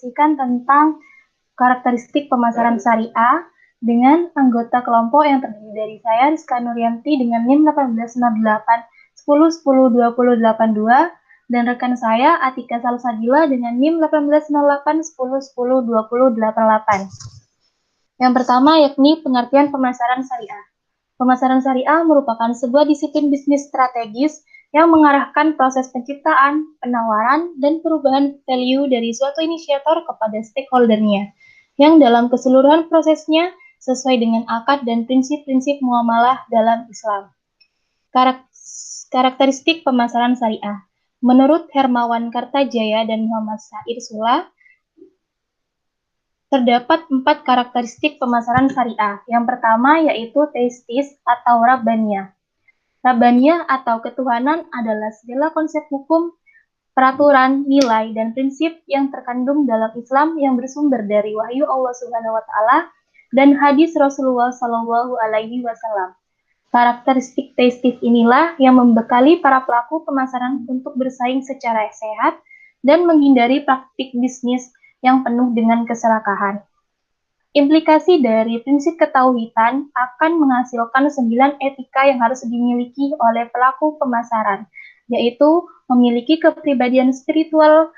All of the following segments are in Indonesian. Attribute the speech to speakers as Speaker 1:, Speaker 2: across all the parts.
Speaker 1: mendiskusikan tentang karakteristik pemasaran syariah dengan anggota kelompok yang terdiri dari saya, Rizka Nuryanti, dengan NIM 1808 10 10 20 82, dan rekan saya, Atika Salsabila, dengan NIM 1808 10 10 20 88. Yang pertama yakni pengertian pemasaran syariah. Pemasaran syariah merupakan sebuah disiplin bisnis strategis yang mengarahkan proses penciptaan, penawaran, dan perubahan value dari suatu inisiator kepada stakeholdernya, yang dalam keseluruhan prosesnya sesuai dengan akad dan prinsip-prinsip muamalah dalam Islam. Karakteristik pemasaran syariah. Menurut Hermawan Kartajaya dan Muhammad Sair Sula, terdapat 4 karakteristik pemasaran syariah. Yang pertama yaitu teistis atau rabbaniyah. Rabbaniyah atau ketuhanan adalah segala konsep hukum, peraturan, nilai, dan prinsip yang terkandung dalam Islam yang bersumber dari wahyu Allah Subhanahu wa Ta'ala dan hadis Rasulullah Shallallahu Alaihi Wasallam. Karakteristik teistis inilah yang membekali para pelaku pemasaran untuk bersaing secara sehat dan menghindari praktik bisnis yang penuh dengan keserakahan. Implikasi dari prinsip ketauhidan akan menghasilkan 9 etika yang harus dimiliki oleh pelaku pemasaran, yaitu memiliki kepribadian spiritual,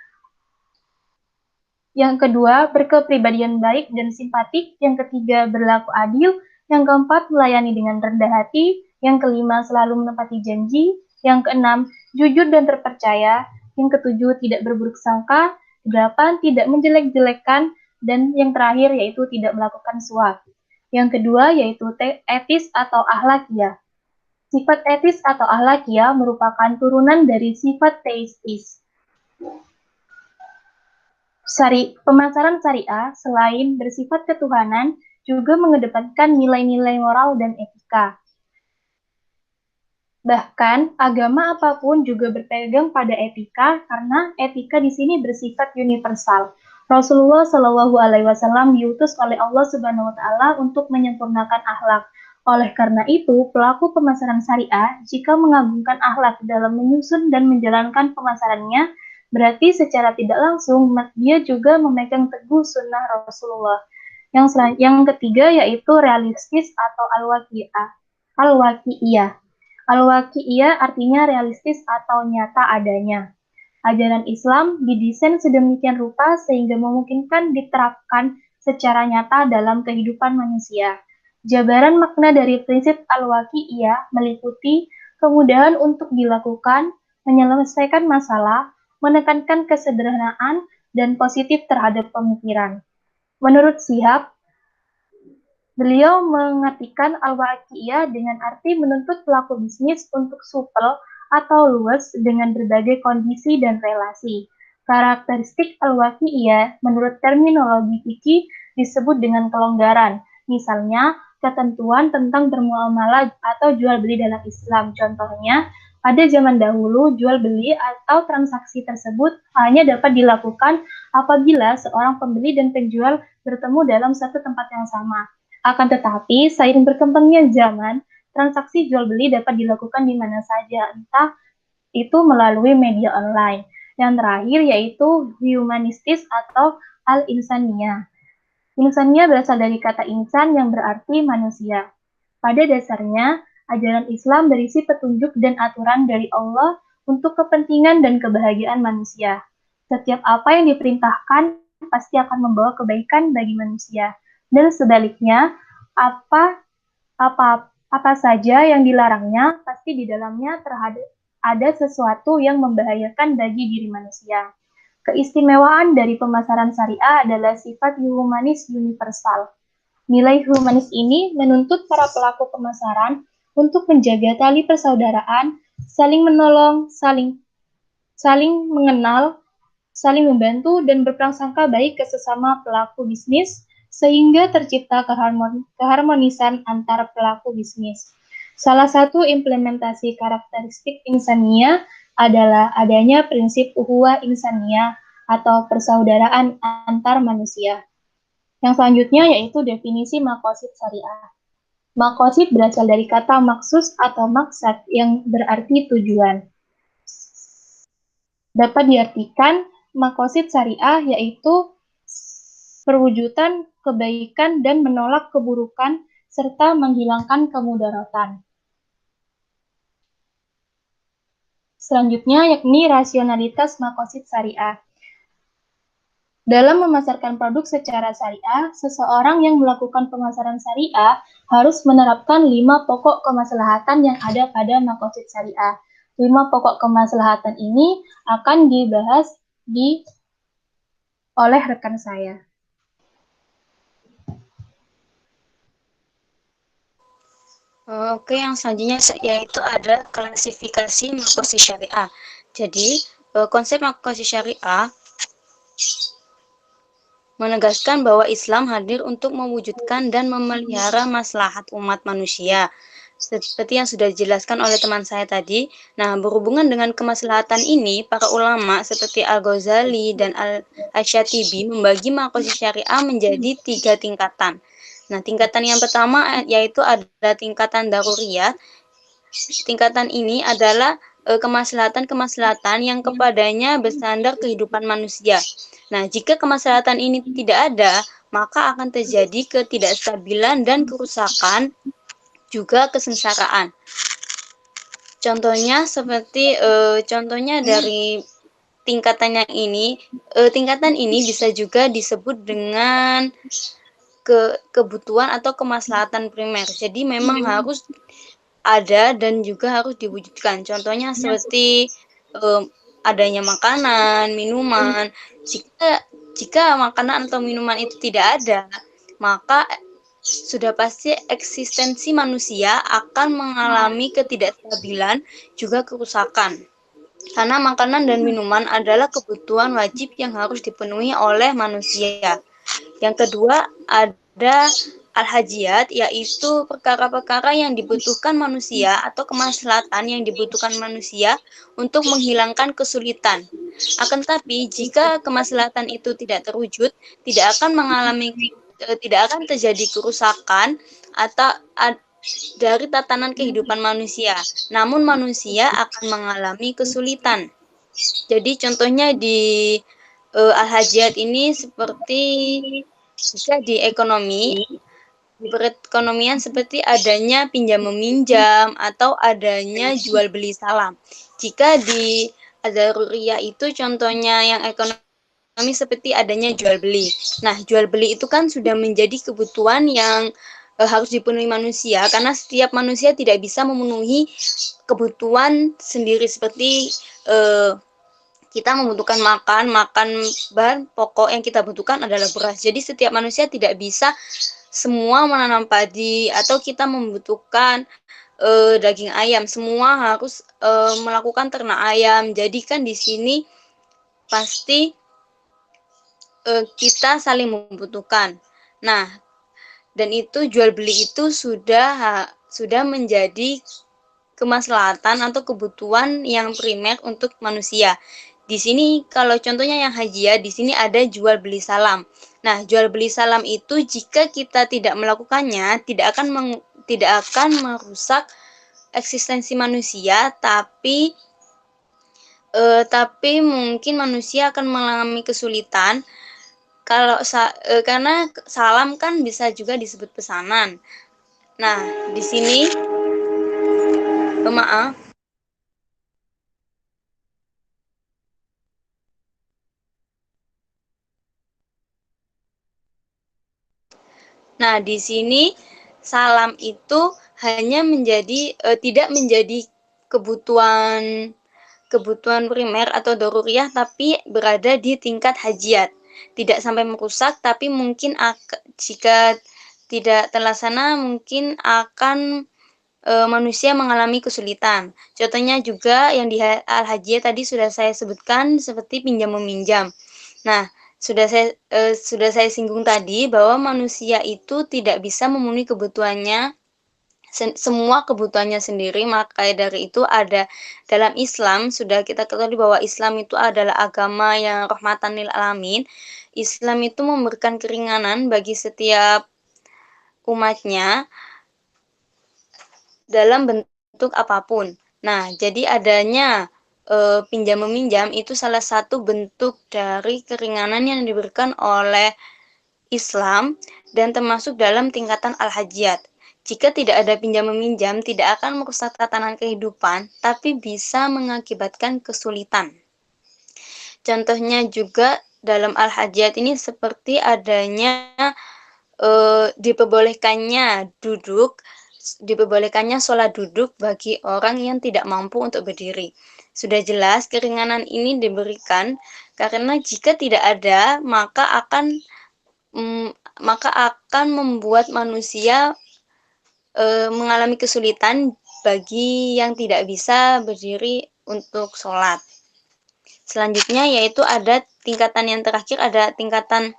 Speaker 1: yang kedua berkepribadian baik dan simpatik, yang ketiga berlaku adil, yang keempat melayani dengan rendah hati, yang kelima selalu menepati janji, yang keenam jujur dan terpercaya, yang ketujuh tidak berburuk sangka, 8 tidak menjelek-jelekan, dan yang terakhir yaitu tidak melakukan suap. Yang kedua yaitu etis atau akhlakiyah. Sifat etis atau akhlakiyah merupakan turunan dari sifat teistis. Pemasaran syariah selain bersifat ketuhanan juga mengedepankan nilai-nilai moral dan etika. Bahkan agama apapun juga berpegang pada etika karena etika di sini bersifat universal. Rasulullah Shallallahu Alaihi Wasallam diutus oleh Allah Subhanahu Wa Taala untuk menyempurnakan akhlak. Oleh karena itu, pelaku pemasaran syariah jika mengagungkan akhlak dalam menyusun dan menjalankan pemasarannya, berarti secara tidak langsung dia juga memegang teguh sunnah Rasulullah. Yang ketiga yaitu realistis atau al-waqi'ah. Al-waqi'iyah. Al-waqi'iyah artinya realistis atau nyata adanya. Ajaran Islam didesain sedemikian rupa sehingga memungkinkan diterapkan secara nyata dalam kehidupan manusia. Jabaran makna dari prinsip al-waqi'iyah meliputi kemudahan untuk dilakukan, menyelesaikan masalah, menekankan kesederhanaan, dan positif terhadap pemikiran. Menurut Shihab, beliau mengartikan al-waqi'iyah dengan arti menuntut pelaku bisnis untuk supel atau luas dengan berbagai kondisi dan relasi. Karakteristik al-waqi'iyah menurut terminologi fikih disebut dengan kelonggaran. Misalnya, ketentuan tentang bermuamalah atau jual beli dalam Islam. Contohnya, pada zaman dahulu, jual beli atau transaksi tersebut hanya dapat dilakukan apabila seorang pembeli dan penjual bertemu dalam satu tempat yang sama. Akan tetapi, seiring berkembangnya zaman, transaksi jual beli dapat dilakukan di mana saja, entah itu melalui media online. Yang terakhir yaitu humanistis atau al-insaniyah. Insaniyah berasal dari kata insan yang berarti manusia. Pada dasarnya, ajaran Islam berisi petunjuk dan aturan dari Allah untuk kepentingan dan kebahagiaan manusia. Setiap apa yang diperintahkan pasti akan membawa kebaikan bagi manusia. Dan sebaliknya, apa saja yang dilarangnya pasti di dalamnya ada sesuatu yang membahayakan bagi diri manusia. Keistimewaan dari pemasaran syariah adalah sifat humanis universal. Nilai humanis ini menuntut para pelaku pemasaran untuk menjaga tali persaudaraan, saling menolong, saling mengenal, saling membantu, dan berprasangka baik ke sesama pelaku bisnis, sehingga tercipta keharmonisan antar pelaku bisnis. Salah satu implementasi karakteristik insaniyah adalah adanya prinsip ukhuwah insaniyah atau persaudaraan antar manusia. Yang selanjutnya yaitu definisi maqasid syariah. Maqasid berasal dari kata maksus atau maksad yang berarti tujuan. Dapat diartikan maqasid syariah yaitu perwujudan kebaikan dan menolak keburukan, serta menghilangkan kemudaratan. Selanjutnya yakni rasionalitas makosid syariah. Dalam memasarkan produk secara syariah, seseorang yang melakukan pemasaran syariah harus menerapkan 5 pokok kemaslahatan yang ada pada makosid syariah. 5 pokok kemaslahatan ini akan dibahas oleh rekan saya.
Speaker 2: Oke, yang selanjutnya yaitu ada klasifikasi makosid syariah. Jadi, konsep makosid syariah menegaskan bahwa Islam hadir untuk mewujudkan dan memelihara maslahat umat manusia. Seperti yang sudah dijelaskan oleh teman saya tadi. Nah, berhubungan dengan kemaslahatan ini, para ulama seperti Al-Ghazali dan Al-Syatibi membagi makosid syariah menjadi 3 tingkatan. Nah, tingkatan yang pertama yaitu ada tingkatan daruriyat. Tingkatan ini adalah kemaslahatan-kemaslahatan yang kepadanya bersandar kehidupan manusia. Nah, jika kemaslahatan ini tidak ada, maka akan terjadi ketidakstabilan dan kerusakan, juga kesengsaraan. Contohnya seperti contohnya dari tingkatan ini bisa juga disebut dengan kebutuhan atau kemaslahatan primer. Jadi memang harus ada dan juga harus diwujudkan. Contohnya seperti adanya makanan, minuman. Jika makanan atau minuman itu tidak ada, maka sudah pasti eksistensi manusia akan mengalami ketidakstabilan juga kerusakan. Karena makanan dan minuman adalah kebutuhan wajib yang harus dipenuhi oleh manusia. Yang kedua ada al-hajiyat, yaitu perkara-perkara yang dibutuhkan manusia atau kemaslahatan yang dibutuhkan manusia untuk menghilangkan kesulitan. Akan tetapi jika kemaslahatan itu tidak terwujud, tidak akan terjadi kerusakan atau dari tatanan kehidupan manusia. Namun manusia akan mengalami kesulitan. Jadi contohnya di al-hajiyat ini seperti jika di perekonomian seperti adanya pinjam meminjam atau adanya jual beli salam. Jika di ad-daruriyah itu contohnya yang ekonomi seperti adanya jual beli. Nah, jual beli itu kan sudah menjadi kebutuhan yang harus dipenuhi manusia karena setiap manusia tidak bisa memenuhi kebutuhan sendiri seperti kita membutuhkan makan bahan pokok yang kita butuhkan adalah beras. Jadi setiap manusia tidak bisa semua menanam padi atau kita membutuhkan daging ayam. Semua harus melakukan ternak ayam. Jadi kan di sini pasti kita saling membutuhkan. Nah, dan itu jual beli itu sudah menjadi kemaslahatan atau kebutuhan yang primer untuk manusia. Di sini kalau contohnya yang hajiyah, di sini ada jual beli salam. Nah, jual beli salam itu jika kita tidak melakukannya tidak akan merusak eksistensi manusia, tapi mungkin manusia akan mengalami kesulitan karena salam kan bisa juga disebut pesanan. Nah, di sini maaf. Nah, di sini salam itu hanya tidak menjadi kebutuhan primer atau daruriyah, tapi berada di tingkat hajiyat. Tidak sampai merusak, tapi mungkin jika tidak terlaksana mungkin akan manusia mengalami kesulitan. Contohnya juga yang di al-hajiyah tadi sudah saya sebutkan seperti pinjam meminjam. Nah, sudah saya singgung tadi bahwa manusia itu tidak bisa memenuhi semua kebutuhannya sendiri. Maka dari itu ada dalam Islam sudah kita ketahui bahwa Islam itu adalah agama yang rahmatan lil alamin. Islam itu memberikan keringanan bagi setiap umatnya dalam bentuk apapun. Nah, jadi adanya pinjam meminjam itu salah satu bentuk dari keringanan yang diberikan oleh Islam dan termasuk dalam tingkatan al-hajiyat. Jika tidak ada pinjam-meminjam, tidak akan merusak tatanan kehidupan, tapi bisa mengakibatkan kesulitan. Contohnya juga dalam al-hajiyat ini seperti adanya diperbolehkannya sholat duduk bagi orang yang tidak mampu untuk berdiri. Sudah jelas keringanan ini diberikan karena jika tidak ada maka akan membuat manusia mengalami kesulitan bagi yang tidak bisa berdiri untuk sholat. Selanjutnya yaitu ada tingkatan yang terakhir, ada tingkatan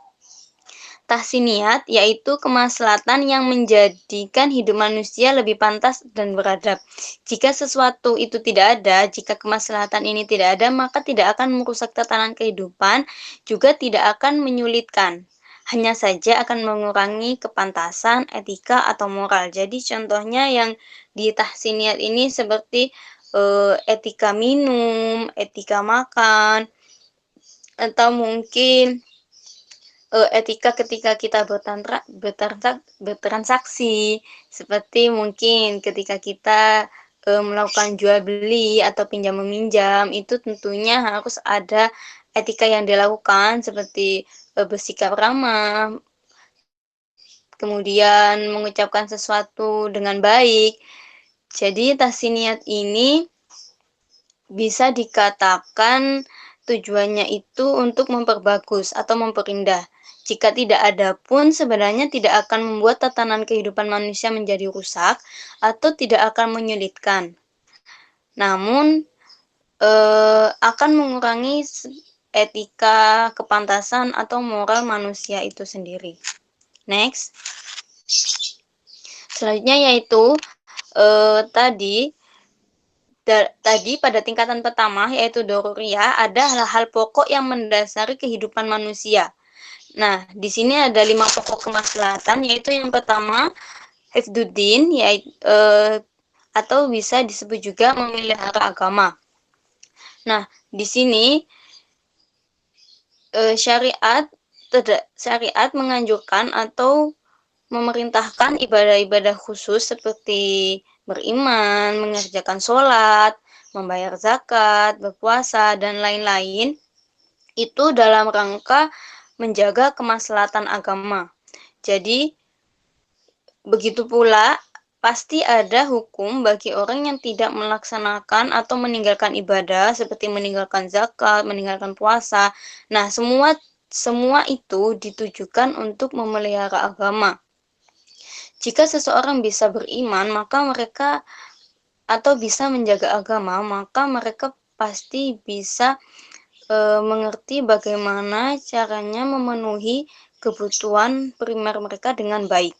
Speaker 2: tahsiniyat, yaitu kemaslahatan yang menjadikan hidup manusia lebih pantas dan beradab. Jika sesuatu itu tidak ada, jika kemaslahatan ini tidak ada, maka tidak akan merusak tatanan kehidupan, juga tidak akan menyulitkan. Hanya saja akan mengurangi kepantasan, etika, atau moral. Jadi contohnya yang di tahsiniyat ini seperti etika minum, etika makan, atau mungkin etika ketika kita bertransaksi, seperti mungkin ketika kita melakukan jual beli atau pinjam meminjam, itu tentunya harus ada etika yang dilakukan seperti bersikap ramah, kemudian mengucapkan sesuatu dengan baik. Jadi tahsiniyat ini bisa dikatakan tujuannya itu untuk memperbagus atau memperindah. Jika tidak ada pun sebenarnya tidak akan membuat tatanan kehidupan manusia menjadi rusak atau tidak akan menyulitkan. Namun akan mengurangi etika, kepantasan atau moral manusia itu sendiri. Next. Selanjutnya yaitu tadi pada tingkatan pertama yaitu doruriyah ada hal-hal pokok yang mendasari kehidupan manusia. Nah, di sini ada 5 pokok kemaslahatan, yaitu yang pertama hifdzuddin, yaitu atau bisa disebut juga memelihara agama. Nah, di sini syariat menganjurkan atau memerintahkan ibadah-ibadah khusus seperti beriman, mengerjakan sholat, membayar zakat, berpuasa, dan lain-lain, itu dalam rangka menjaga kemaslahatan agama. Jadi, begitu pula pasti ada hukum bagi orang yang tidak melaksanakan atau meninggalkan ibadah seperti meninggalkan zakat, meninggalkan puasa. Nah, semua itu ditujukan untuk memelihara agama. Jika seseorang bisa beriman, maka mereka atau bisa menjaga agama, maka mereka pasti bisa mengerti bagaimana caranya memenuhi kebutuhan primer mereka dengan baik.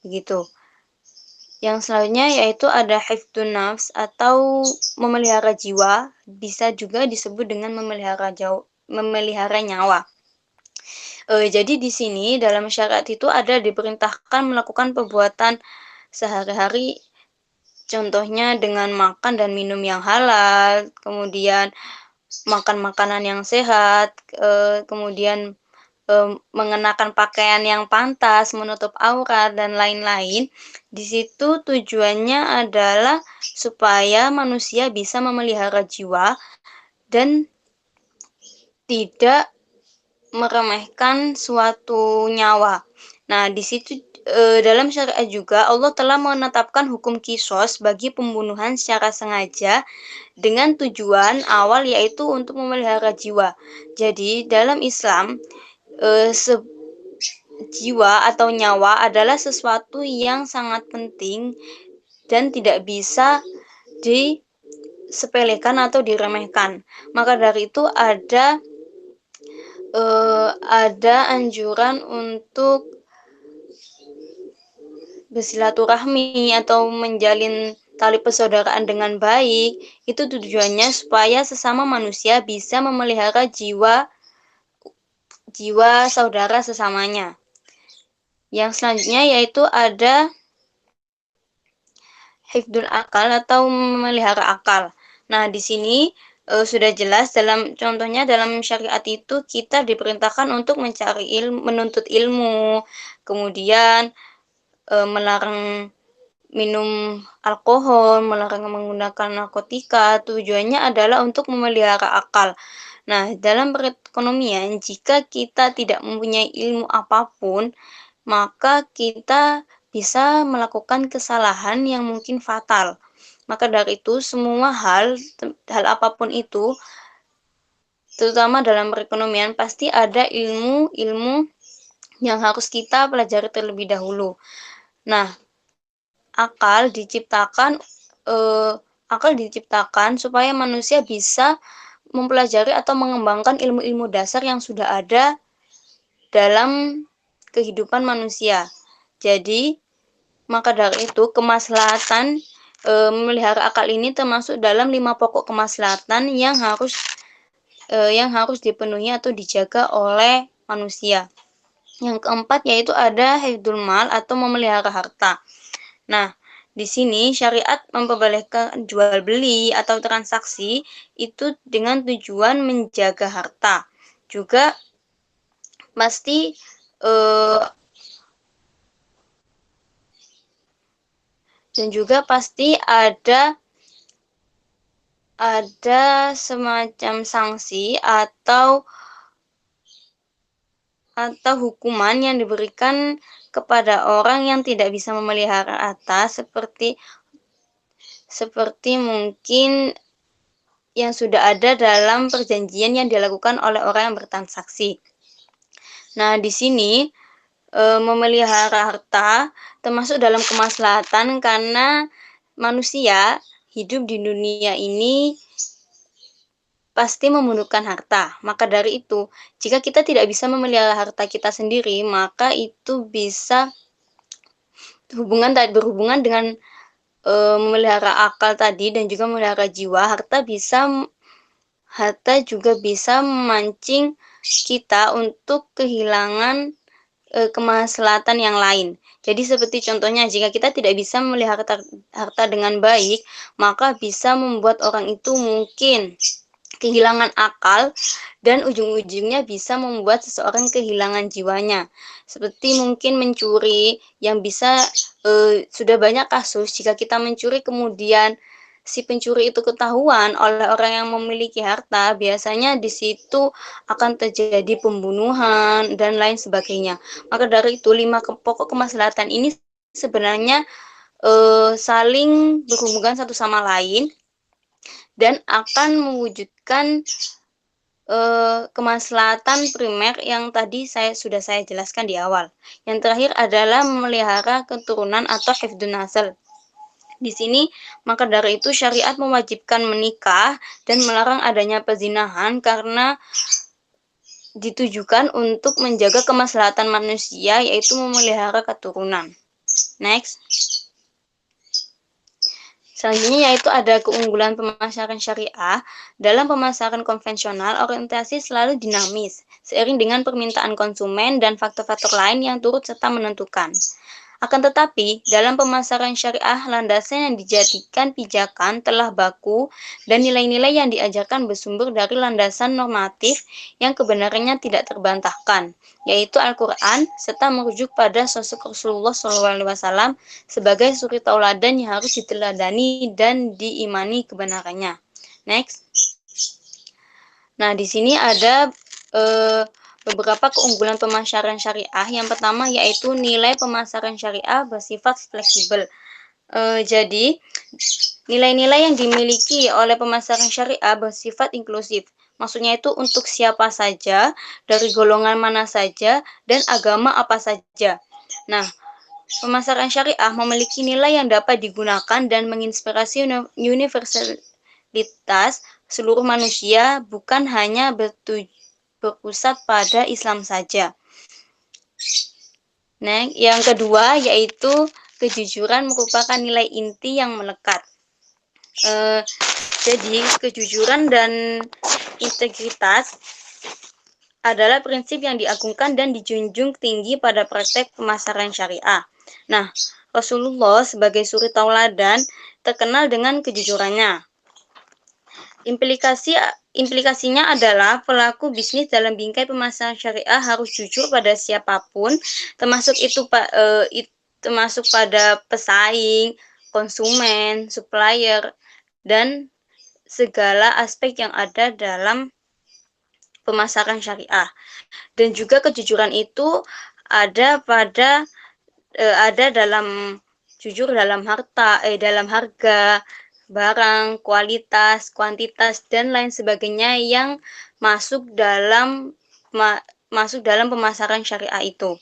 Speaker 2: Begitu. Yang selanjutnya yaitu ada hifdzun nafs atau memelihara jiwa, bisa juga disebut dengan memelihara nyawa. Jadi di sini dalam syariat itu ada diperintahkan melakukan perbuatan sehari-hari, contohnya dengan makan dan minum yang halal, kemudian makan makanan yang sehat, kemudian mengenakan pakaian yang pantas, menutup aurat, dan lain-lain. Di situ tujuannya adalah supaya manusia bisa memelihara jiwa dan tidak meremehkan suatu nyawa. Nah, di situ dalam syariat juga Allah telah menetapkan hukum kisos bagi pembunuhan secara sengaja dengan tujuan awal yaitu untuk memelihara jiwa. Jadi dalam Islam jiwa atau nyawa adalah sesuatu yang sangat penting dan tidak bisa disepelekan atau diremehkan. Maka dari itu ada anjuran untuk bersilaturahmi atau menjalin tali persaudaraan dengan baik. Itu tujuannya supaya sesama manusia bisa memelihara jiwa saudara sesamanya. Yang selanjutnya yaitu ada hifdzul akal atau memelihara akal. Nah, di sini sudah jelas contohnya dalam syariat itu kita diperintahkan untuk mencari menuntut ilmu, kemudian melarang minum alkohol, melarang menggunakan narkotika, tujuannya adalah untuk memelihara akal. Nah, dalam perekonomian, jika kita tidak mempunyai ilmu apapun, maka kita bisa melakukan kesalahan yang mungkin fatal. Maka dari itu, semua hal apapun itu, terutama dalam perekonomian, pasti ada ilmu yang harus kita pelajari terlebih dahulu. Nah, akal diciptakan supaya manusia bisa mempelajari atau mengembangkan ilmu-ilmu dasar yang sudah ada dalam kehidupan manusia. Jadi, maka dari itu kemaslahatan memelihara akal ini termasuk dalam 5 pokok kemaslahatan yang harus dipenuhi atau dijaga oleh manusia. Yang keempat yaitu ada hifdzul mal atau memelihara harta. Nah, di sini syariat memperbolehkan jual beli atau transaksi itu dengan tujuan menjaga harta. Juga pasti dan juga pasti ada semacam sanksi atau hukuman yang diberikan kepada orang yang tidak bisa memelihara harta seperti mungkin yang sudah ada dalam perjanjian yang dilakukan oleh orang yang bertransaksi. Nah, di sini memelihara harta termasuk dalam kemaslahatan karena manusia hidup di dunia ini pasti membutuhkan harta. Maka dari itu, jika kita tidak bisa memelihara harta kita sendiri, maka itu bisa berhubungan dengan memelihara akal tadi dan juga memelihara jiwa. Harta juga bisa memancing kita untuk kehilangan kemaslahatan yang lain. Jadi seperti contohnya, jika kita tidak bisa memelihara harta dengan baik, maka bisa membuat orang itu mungkin kehilangan akal dan ujung-ujungnya bisa membuat seseorang kehilangan jiwanya. Seperti mungkin mencuri yang bisa sudah banyak kasus jika kita mencuri kemudian si pencuri itu ketahuan oleh orang yang memiliki harta, biasanya di situ akan terjadi pembunuhan dan lain sebagainya. Maka dari itu 5 pokok kemaslahatan ini sebenarnya saling berhubungan satu sama lain dan akan mewujudkan kemaslahatan primer yang tadi sudah saya jelaskan di awal. Yang terakhir adalah memelihara keturunan atau hifdzun nasl. Di sini, maka dari itu syariat mewajibkan menikah dan melarang adanya pezinahan karena ditujukan untuk menjaga kemaslahatan manusia, yaitu memelihara keturunan. Next. Selanjutnya yaitu ada keunggulan pemasaran syariah. Dalam pemasaran konvensional, orientasi selalu dinamis, seiring dengan permintaan konsumen dan faktor-faktor lain yang turut serta menentukan. Akan tetapi, dalam pemasaran syariah, landasan yang dijadikan pijakan telah baku dan nilai-nilai yang diajarkan bersumber dari landasan normatif yang kebenarannya tidak terbantahkan, yaitu Al-Quran, serta merujuk pada sosok Rasulullah SAW sebagai suri tauladan yang harus diteladani dan diimani kebenarannya. Next. Nah, di sini ada beberapa keunggulan pemasaran syariah. Yang pertama yaitu nilai pemasaran syariah bersifat fleksibel. Jadi, nilai-nilai yang dimiliki oleh pemasaran syariah bersifat inklusif. Maksudnya itu untuk siapa saja, dari golongan mana saja, dan agama apa saja. Nah, pemasaran syariah memiliki nilai yang dapat digunakan dan menginspirasi universalitas seluruh manusia, bukan hanya berpusat pada Islam saja. Nah, yang kedua yaitu kejujuran merupakan nilai inti yang melekat. Jadi, kejujuran dan integritas adalah prinsip yang diagungkan dan dijunjung tinggi pada praktek pemasaran syariah. Nah, Rasulullah sebagai suri tauladan terkenal dengan kejujurannya. Implikasinya adalah pelaku bisnis dalam bingkai pemasaran syariah harus jujur pada siapapun, termasuk pada pesaing, konsumen, supplier, dan segala aspek yang ada dalam pemasaran syariah. Dan juga kejujuran itu ada dalam jujur dalam dalam harga barang, kualitas, kuantitas, dan lain sebagainya yang masuk dalam pemasaran syariah itu.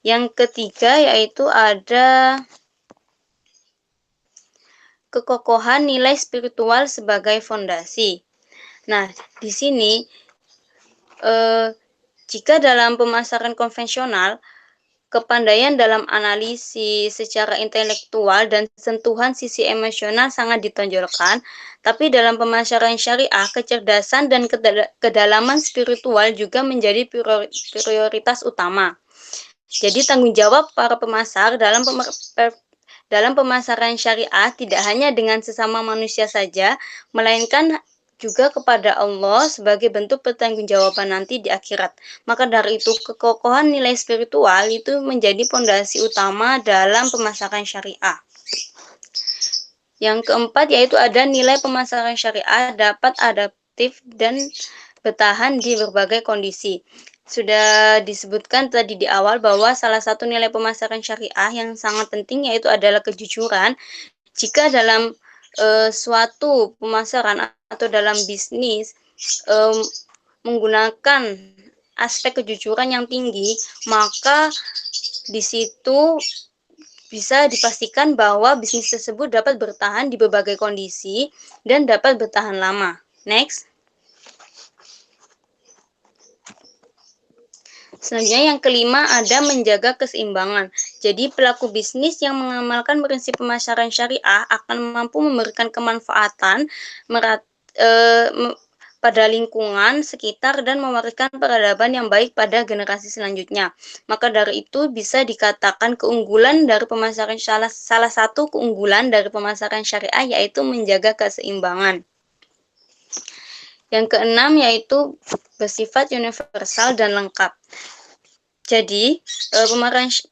Speaker 2: Yang ketiga yaitu ada kekokohan nilai spiritual sebagai fondasi. Nah, di sini jika dalam pemasaran konvensional, kepandaian dalam analisis secara intelektual dan sentuhan sisi emosional sangat ditonjolkan, tapi dalam pemasaran syariah, kecerdasan dan kedalaman spiritual juga menjadi prioritas utama. Jadi tanggung jawab para pemasar dalam pemasaran syariah tidak hanya dengan sesama manusia saja, melainkan juga kepada Allah sebagai bentuk pertanggungjawaban nanti di akhirat. Maka dari itu, kekokohan nilai spiritual itu menjadi fondasi utama dalam pemasaran syariah. Yang keempat yaitu ada nilai pemasaran syariah dapat adaptif dan bertahan di berbagai kondisi. Sudah disebutkan tadi di awal bahwa salah satu nilai pemasaran syariah yang sangat penting yaitu adalah kejujuran. Jika dalam suatu pemasaran atau dalam bisnis menggunakan aspek kejujuran yang tinggi, maka di situ bisa dipastikan bahwa bisnis tersebut dapat bertahan di berbagai kondisi dan dapat bertahan lama. Next. Selanjutnya yang kelima ada menjaga keseimbangan. Jadi pelaku bisnis yang mengamalkan prinsip pemasaran syariah akan mampu memberikan kemanfaatan pada lingkungan sekitar dan mewariskan peradaban yang baik pada generasi selanjutnya. Maka dari itu bisa dikatakan keunggulan dari pemasaran salah satu keunggulan dari pemasaran syariah yaitu menjaga keseimbangan. Yang keenam yaitu bersifat universal dan lengkap. Jadi,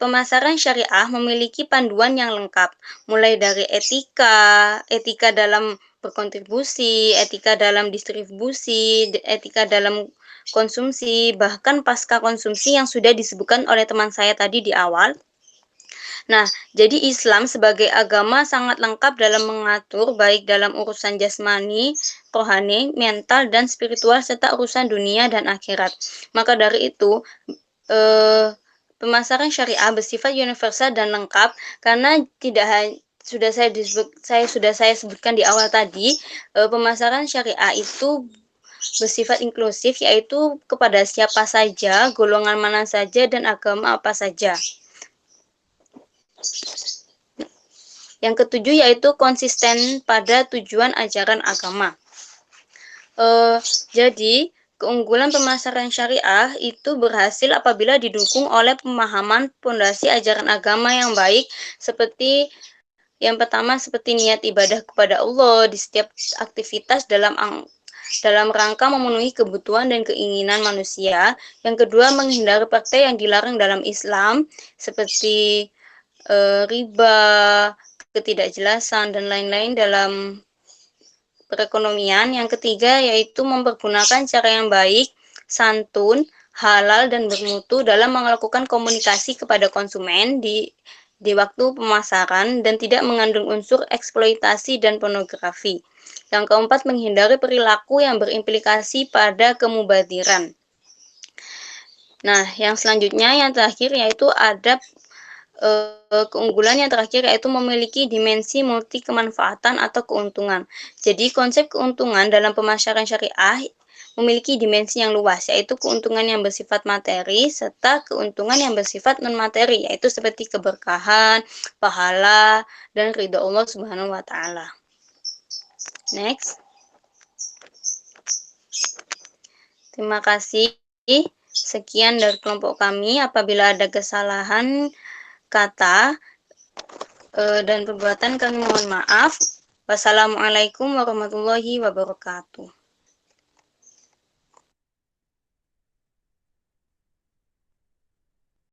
Speaker 2: pemasaran syariah memiliki panduan yang lengkap, mulai dari etika dalam berkontribusi, etika dalam distribusi, etika dalam konsumsi, bahkan pasca konsumsi yang sudah disebutkan oleh teman saya tadi di awal. Nah, jadi Islam sebagai agama sangat lengkap dalam mengatur baik dalam urusan jasmani, rohani, mental, dan spiritual, serta urusan dunia dan akhirat. Maka dari itu, pemasaran syariah bersifat universal dan lengkap karena sudah saya sebutkan di awal tadi, pemasaran syariah itu bersifat inklusif yaitu kepada siapa saja, golongan mana saja, dan agama apa saja. Yang ketujuh yaitu konsisten pada tujuan ajaran agama. Jadi keunggulan pemasaran syariah itu berhasil apabila didukung oleh pemahaman pondasi ajaran agama yang baik, seperti yang pertama seperti niat ibadah kepada Allah di setiap aktivitas dalam rangka memenuhi kebutuhan dan keinginan manusia. Yang kedua, menghindari praktek yang dilarang dalam Islam seperti riba, ketidakjelasan, dan lain-lain dalam perekonomian. Yang ketiga yaitu mempergunakan cara yang baik, santun, halal, dan bermutu dalam melakukan komunikasi kepada konsumen di waktu pemasaran dan tidak mengandung unsur eksploitasi dan pornografi. Yang keempat, menghindari perilaku yang berimplikasi pada kemubadiran. Nah, yang selanjutnya yang terakhir yaitu ada keunggulan yang terakhir yaitu memiliki dimensi multi kemanfaatan atau keuntungan. Jadi konsep keuntungan dalam pemasaran syariah memiliki dimensi yang luas, yaitu keuntungan yang bersifat materi serta keuntungan yang bersifat non-materi, yaitu seperti keberkahan, pahala, dan ridha Allah Subhanahu wa Ta'ala. Next. Terima kasih. Sekian dari kelompok kami. Apabila ada kesalahan kata dan perbuatan kami mohon maaf. Wassalamualaikum warahmatullahi wabarakatuh.